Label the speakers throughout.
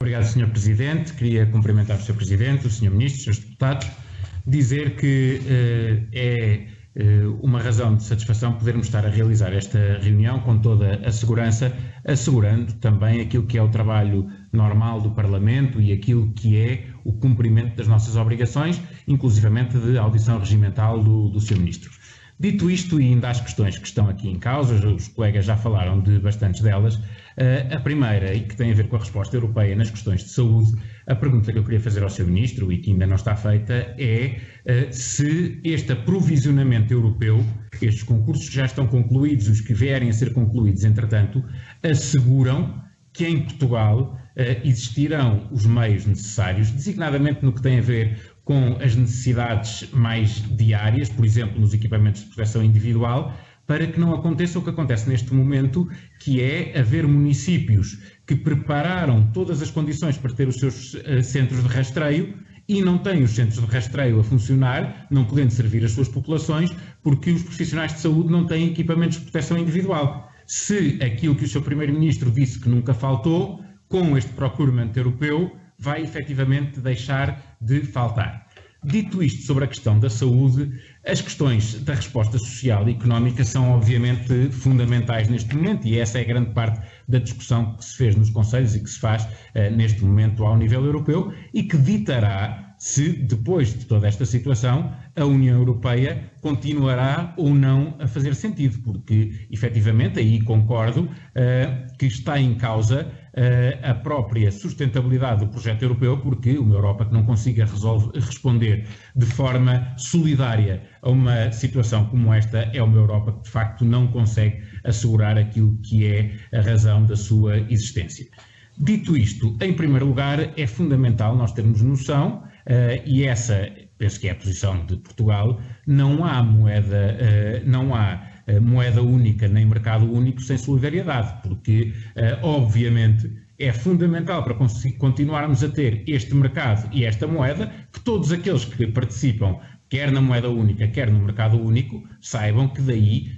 Speaker 1: Obrigado, Sr. Presidente. Queria cumprimentar o Sr. Presidente, o Sr. Ministro, os Srs. Deputados, dizer que é uma razão de satisfação podermos estar a realizar esta reunião com toda a segurança, assegurando também aquilo que é o trabalho normal do Parlamento e aquilo que é o cumprimento das nossas obrigações, inclusivamente de audição regimental do Sr. Ministro. Dito isto, e ainda às questões que estão aqui em causa, os colegas já falaram de bastantes delas, a primeira, e que tem a ver com a resposta europeia nas questões de saúde, a pergunta que eu queria fazer ao Sr. Ministro, e que ainda não está feita, é se este aprovisionamento europeu, estes concursos que já estão concluídos, os que vierem a ser concluídos, entretanto, asseguram que em Portugal existirão os meios necessários, designadamente no que tem a ver com as necessidades mais diárias, por exemplo, nos equipamentos de proteção individual, para que não aconteça o que acontece neste momento, que é haver municípios que prepararam todas as condições para ter os seus centros de rastreio e não têm os centros de rastreio a funcionar, não podendo servir as suas populações, porque os profissionais de saúde não têm equipamentos de proteção individual. Se aquilo que o Sr. Primeiro-Ministro disse que nunca faltou, com este procurement europeu, vai efetivamente deixar de faltar. Dito isto sobre a questão da saúde, as questões da resposta social e económica são obviamente fundamentais neste momento e essa é a grande parte da discussão que se fez nos conselhos e que se faz neste momento ao nível europeu e que ditará se, depois de toda esta situação, a União Europeia continuará ou não a fazer sentido, porque, efetivamente, aí concordo que está em causa a própria sustentabilidade do projeto europeu, porque uma Europa que não consiga responder de forma solidária a uma situação como esta é uma Europa que, de facto, não consegue assegurar aquilo que é a razão da sua existência. Dito isto, em primeiro lugar, é fundamental nós termos noção, e essa penso que é a posição de Portugal, não há moeda única nem mercado único sem solidariedade, porque obviamente é fundamental para continuarmos a ter este mercado e esta moeda que todos aqueles que participam, quer na moeda única, quer no mercado único, saibam que daí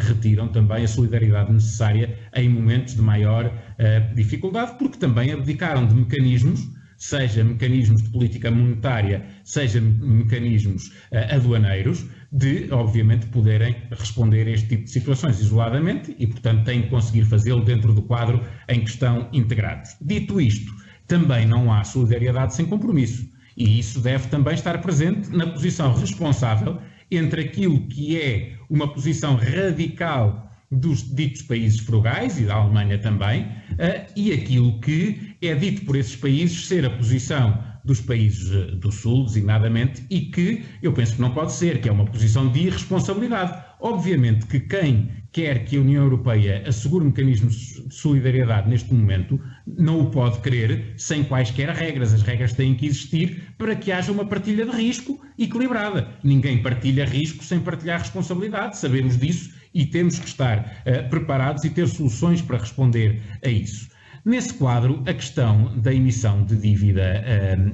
Speaker 1: retiram também a solidariedade necessária em momentos de maior dificuldade, porque também abdicaram de mecanismos, seja mecanismos de política monetária, seja mecanismos aduaneiros, de, obviamente, poderem responder a este tipo de situações isoladamente e, portanto, têm que conseguir fazê-lo dentro do quadro em que estão integrados. Dito isto, também não há solidariedade sem compromisso e isso deve também estar presente na posição responsável entre aquilo que é uma posição radical dos ditos países frugais, e da Alemanha também, e aquilo que é dito por esses países ser a posição dos países do Sul, designadamente, e que eu penso que não pode ser, que é uma posição de irresponsabilidade. Obviamente que quem quer que a União Europeia assegure mecanismos de solidariedade neste momento, não o pode querer sem quaisquer regras. As regras têm que existir para que haja uma partilha de risco equilibrada. Ninguém partilha risco sem partilhar responsabilidade, sabemos disso e temos que estar preparados e ter soluções para responder a isso. Nesse quadro, a questão da emissão de dívida,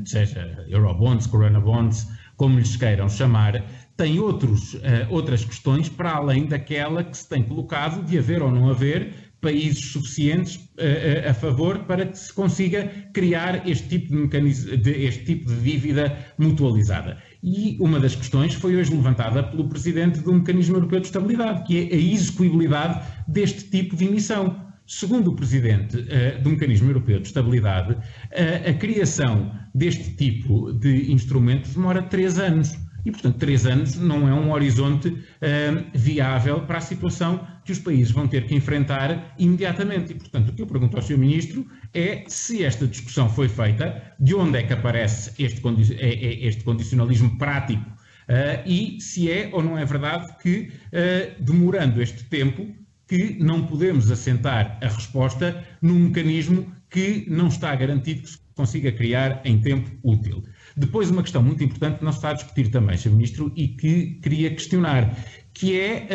Speaker 1: seja Eurobonds, Corona Bonds, como lhes queiram chamar, tem outras questões para além daquela que se tem colocado de haver ou não haver países suficientes a favor para que se consiga criar este tipo de mecanismo, este tipo de dívida mutualizada. E uma das questões foi hoje levantada pelo Presidente do Mecanismo Europeu de Estabilidade, que é a execuibilidade deste tipo de emissão. Segundo o Presidente do Mecanismo Europeu de Estabilidade, a criação deste tipo de instrumento demora 3 anos. E, portanto, 3 anos não é um horizonte viável para a situação que os países vão ter que enfrentar imediatamente. E, portanto, o que eu pergunto ao Sr. Ministro é se esta discussão foi feita, de onde é que aparece este condicionalismo prático e se é ou não é verdade que, demorando este tempo, que não podemos assentar a resposta num mecanismo que não está garantido que se consiga criar em tempo útil. Depois, uma questão muito importante que não se está a discutir também, Sr. Ministro, e que queria questionar, que é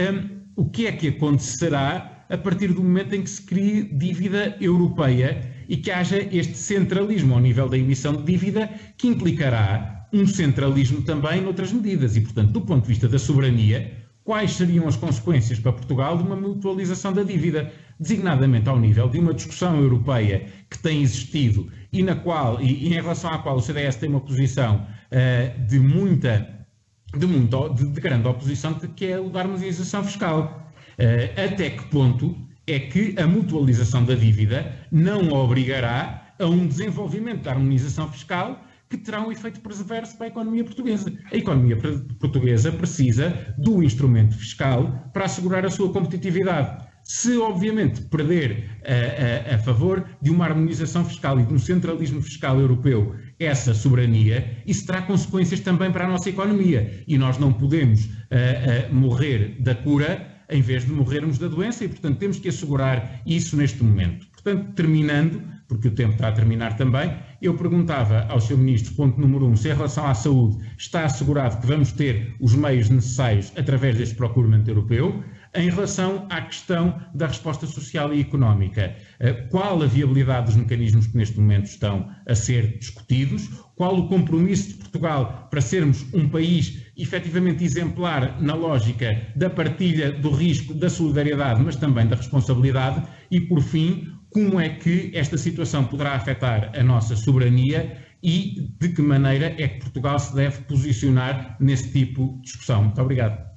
Speaker 1: o que é que acontecerá a partir do momento em que se crie dívida europeia e que haja este centralismo ao nível da emissão de dívida, que implicará um centralismo também noutras medidas e, portanto, do ponto de vista da soberania, quais seriam as consequências para Portugal de uma mutualização da dívida? designadamente ao nível de uma discussão europeia que tem existido e em relação à qual o CDS tem uma posição de grande oposição, que é o da harmonização fiscal. Até que ponto é que a mutualização da dívida não obrigará a um desenvolvimento da harmonização fiscal que terá um efeito perverso para a economia portuguesa. A economia portuguesa precisa do instrumento fiscal para assegurar a sua competitividade. Se, obviamente, perder a favor de uma harmonização fiscal e de um centralismo fiscal europeu essa soberania, isso terá consequências também para a nossa economia. E nós não podemos morrer da cura em vez de morrermos da doença e, portanto, temos que assegurar isso neste momento. Portanto, terminando, porque o tempo está a terminar também, eu perguntava ao Sr. Ministro, ponto número 1, se em relação à saúde está assegurado que vamos ter os meios necessários através deste procurement europeu. Em relação à questão da resposta social e económica, qual a viabilidade dos mecanismos que neste momento estão a ser discutidos? Qual o compromisso de Portugal para sermos um país efetivamente exemplar na lógica da partilha do risco, da solidariedade, mas também da responsabilidade? E, por fim, como é que esta situação poderá afetar a nossa soberania e de que maneira é que Portugal se deve posicionar nesse tipo de discussão? Muito obrigado.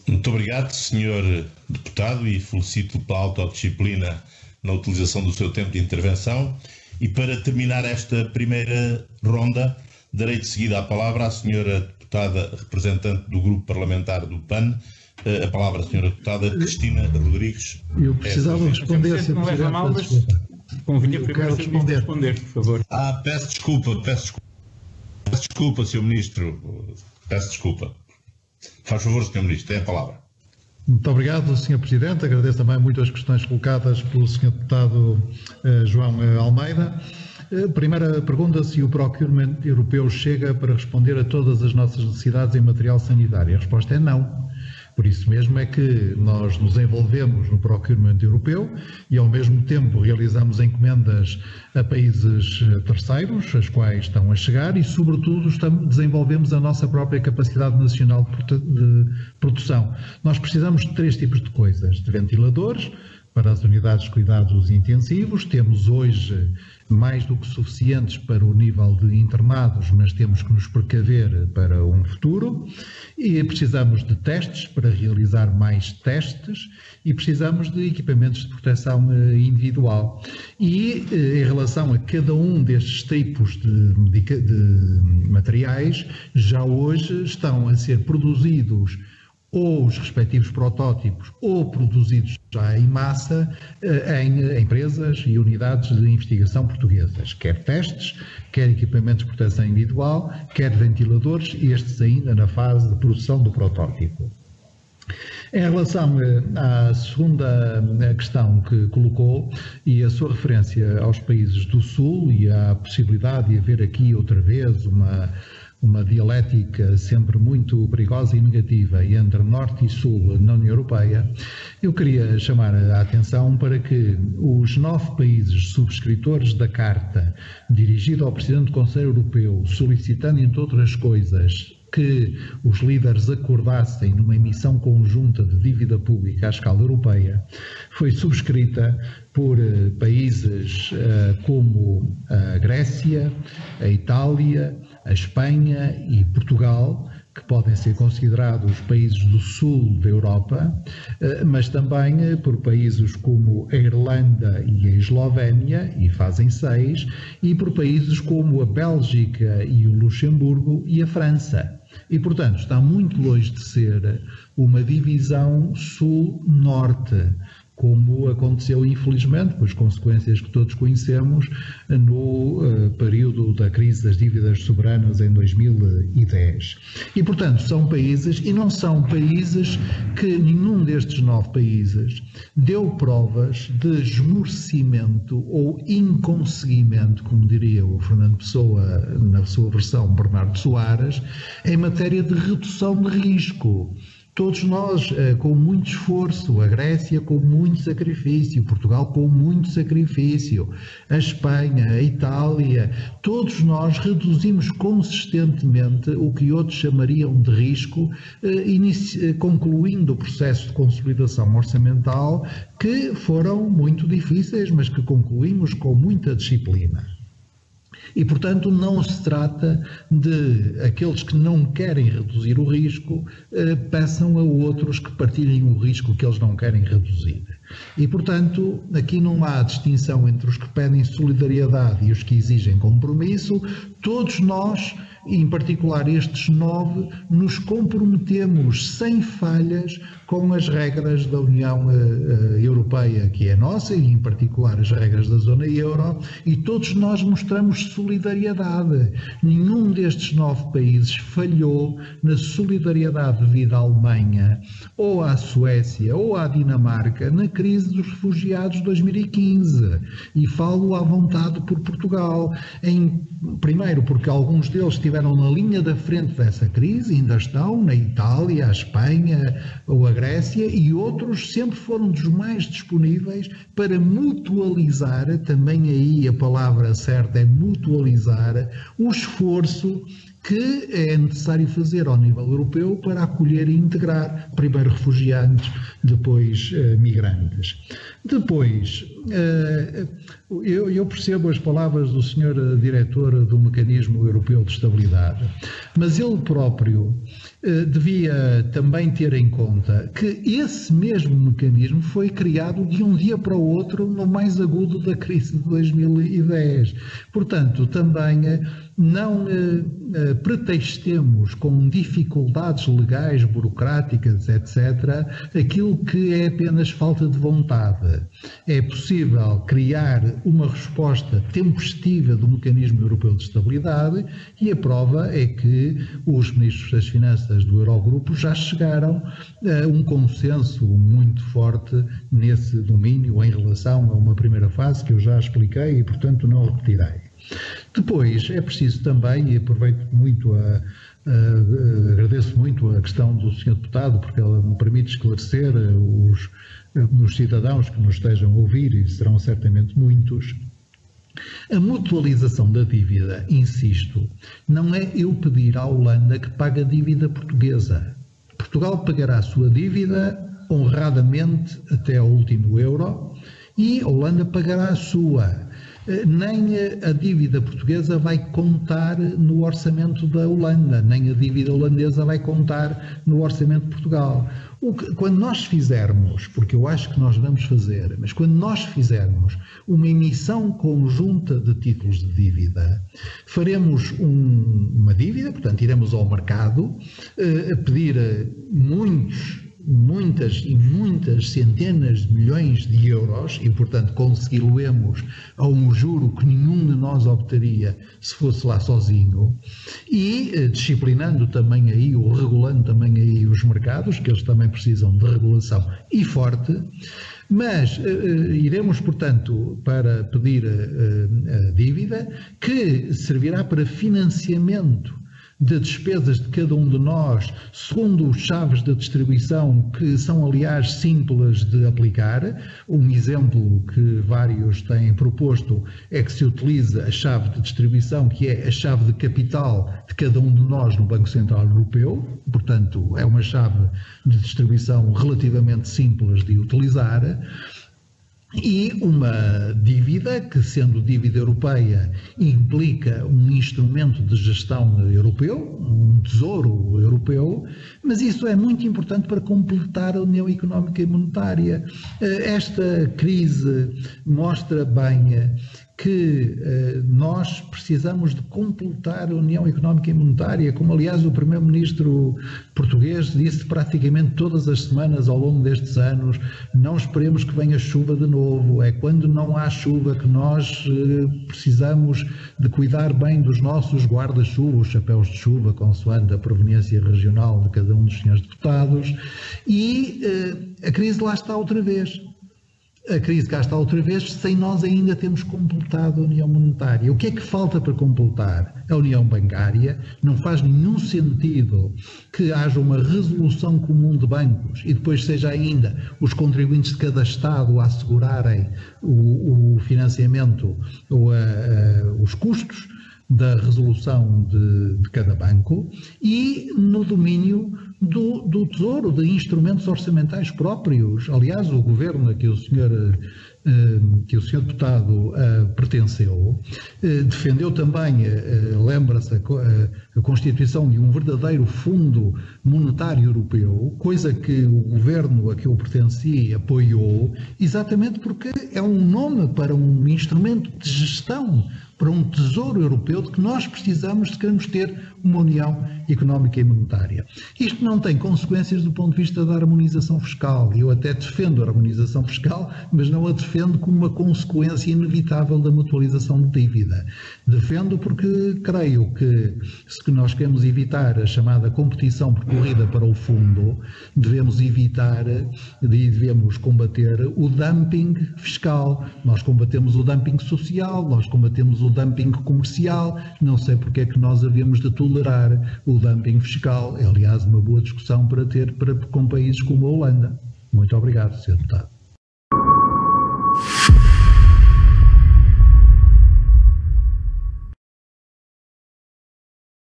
Speaker 2: Muito obrigado, Sr. Deputado, e felicito-o pela autodisciplina na utilização do seu tempo de intervenção. E para terminar esta primeira ronda, darei de seguida a palavra à Sra. Deputada representante do Grupo Parlamentar do PAN, a palavra à Sra. Deputada Cristina Rodrigues.
Speaker 3: Eu precisava responder, Sr.
Speaker 1: Não leva mal, mas convinha primeiro responder, por favor.
Speaker 2: Peço desculpa, Sr. Ministro. Peço desculpa. Faz favor, Sr. Ministro, tem a palavra.
Speaker 3: Muito obrigado, Sr. Presidente. Agradeço também muito as questões colocadas pelo Sr. Deputado João Almeida. Primeira pergunta, se o procurement europeu chega para responder a todas as nossas necessidades em material sanitário. A resposta é não. Por isso mesmo é que nós nos envolvemos no procurement europeu e, ao mesmo tempo, realizamos encomendas a países terceiros, as quais estão a chegar, e, sobretudo, desenvolvemos a nossa própria capacidade nacional de produção. Nós precisamos de 3 tipos de coisas: de ventiladores para as unidades de cuidados intensivos. Temos hoje mais do que suficientes para o nível de internados, mas temos que nos precaver para um futuro. E precisamos de testes para realizar mais testes e precisamos de equipamentos de proteção individual. E em relação a cada um destes tipos de materiais, já hoje estão a ser produzidos ou os respectivos protótipos, ou produzidos já em massa em empresas e unidades de investigação portuguesas, quer testes, quer equipamentos de proteção individual, quer ventiladores, estes ainda na fase de produção do protótipo. Em relação à segunda questão que colocou e a sua referência aos países do Sul e à possibilidade de haver aqui outra vez uma dialética sempre muito perigosa e negativa entre Norte e Sul na União Europeia, eu queria chamar a atenção para que os 9 países subscritores da Carta, dirigida ao Presidente do Conselho Europeu, solicitando, entre outras coisas, que os líderes acordassem numa emissão conjunta de dívida pública à escala europeia, foi subscrita por países como a Grécia, a Itália, a Espanha e Portugal, que podem ser considerados países do sul da Europa, mas também por países como a Irlanda e a Eslovénia, e fazem 6, e por países como a Bélgica e o Luxemburgo e a França. E, portanto, está muito longe de ser uma divisão sul-norte, como aconteceu, infelizmente, pelas consequências que todos conhecemos no período da crise das dívidas soberanas em 2010. E, portanto, são países, e não são países que nenhum destes 9 países deu provas de esmorecimento ou inconseguimento, como diria o Fernando Pessoa na sua versão Bernardo Soares, em matéria de redução de risco. Todos nós com muito esforço, a Grécia com muito sacrifício, Portugal com muito sacrifício, a Espanha, a Itália, todos nós reduzimos consistentemente o que outros chamariam de risco, concluindo o processo de consolidação orçamental, que foram muito difíceis, mas que concluímos com muita disciplina. E, portanto, não se trata de aqueles que não querem reduzir o risco peçam a outros que partilhem o risco que eles não querem reduzir. E, portanto, aqui não há distinção entre os que pedem solidariedade e os que exigem compromisso. Todos nós, em particular estes 9, nos comprometemos sem falhas com as regras da União Europeia, que é nossa, e em particular as regras da zona euro, e todos nós mostramos solidariedade. Nenhum destes 9 países falhou na solidariedade devida à Alemanha, ou à Suécia, ou à Dinamarca, na crise dos refugiados de 2015. E falo à vontade por Portugal. Primeiro, porque alguns deles estiveram na linha da frente dessa crise, ainda estão na Itália, a Espanha ou a Grécia, e outros sempre foram dos mais disponíveis para mutualizar, também aí a palavra certa é mutualizar, o esforço que é necessário fazer ao nível europeu para acolher e integrar, primeiro refugiados, depois migrantes. Depois, eu percebo as palavras do Sr. Diretor do Mecanismo Europeu de Estabilidade, mas ele próprio devia também ter em conta que esse mesmo mecanismo foi criado de um dia para o outro no mais agudo da crise de 2010. Portanto, também não pretextemos com dificuldades legais, burocráticas, etc., aquilo que é apenas falta de vontade. É possível criar uma resposta tempestiva do Mecanismo Europeu de Estabilidade e a prova é que os ministros das Finanças do Eurogrupo já chegaram a um consenso muito forte nesse domínio em relação a uma primeira fase que eu já expliquei e, portanto, não repetirei. Depois, é preciso também, e aproveito muito agradeço muito a questão do Sr. Deputado, porque ela me permite esclarecer os cidadãos que nos estejam a ouvir, e serão certamente muitos. A mutualização da dívida, insisto, não é eu pedir à Holanda que pague a dívida portuguesa. Portugal pagará a sua dívida honradamente até ao último euro e a Holanda pagará a sua. Nem a dívida portuguesa vai contar no orçamento da Holanda, nem a dívida holandesa vai contar no orçamento de Portugal. Quando nós fizermos, porque eu acho que nós vamos fazer, mas quando nós fizermos uma emissão conjunta de títulos de dívida, faremos uma dívida, portanto iremos ao mercado a pedir muitas centenas de milhões de euros e, portanto, consegui-lo-emos a um juro que nenhum de nós obteria se fosse lá sozinho e disciplinando também aí, ou regulando também aí os mercados, que eles também precisam de regulação e forte. Mas iremos, portanto, para pedir a dívida que servirá para financiamento de despesas de cada um de nós, segundo os chaves de distribuição, que são, aliás, simples de aplicar. Um exemplo que vários têm proposto é que se utilize a chave de distribuição, que é a chave de capital de cada um de nós no Banco Central Europeu. Portanto, é uma chave de distribuição relativamente simples de utilizar. E uma dívida que, sendo dívida europeia, implica um instrumento de gestão europeu, um tesouro europeu, mas isso é muito importante para completar a União Económica e Monetária. Esta crise mostra bem que nós precisamos de completar a União Económica e Monetária, como aliás o Primeiro-Ministro português disse praticamente todas as semanas ao longo destes anos. Não esperemos que venha chuva de novo, é quando não há chuva que nós precisamos de cuidar bem dos nossos guarda-chuva, os chapéus de chuva, consoante a proveniência regional de cada um dos senhores deputados, e a crise lá está outra vez. a crise cá está outra vez, sem nós ainda termos completado a União Monetária. O que é que falta para completar? A União Bancária. Não faz nenhum sentido que haja uma resolução comum de bancos e depois seja ainda os contribuintes de cada Estado a assegurarem o financiamento ou os custos da resolução de cada banco, e no domínio do Tesouro, de instrumentos orçamentais próprios. Aliás, o governo a que o senhor deputado pertenceu defendeu também, lembra-se, a constituição de um verdadeiro Fundo Monetário Europeu, coisa que o governo a que eu pertenci apoiou, exatamente porque é um nome para um instrumento de gestão, para um tesouro europeu de que nós precisamos se queremos ter uma união económica e monetária. Isto não tem consequências do ponto de vista da harmonização fiscal. Eu até defendo a harmonização fiscal, mas não a defendo como uma consequência inevitável da mutualização de dívida. Defendo porque creio que, se nós queremos evitar a chamada competição por corrida para o fundo, devemos evitar e devemos combater o dumping fiscal. Nós combatemos o dumping social, nós combatemos o dumping comercial, não sei porque é que nós havíamos de tolerar o dumping fiscal. É, aliás, uma boa discussão para ter com países como a Holanda. Muito obrigado, Sr. Deputado.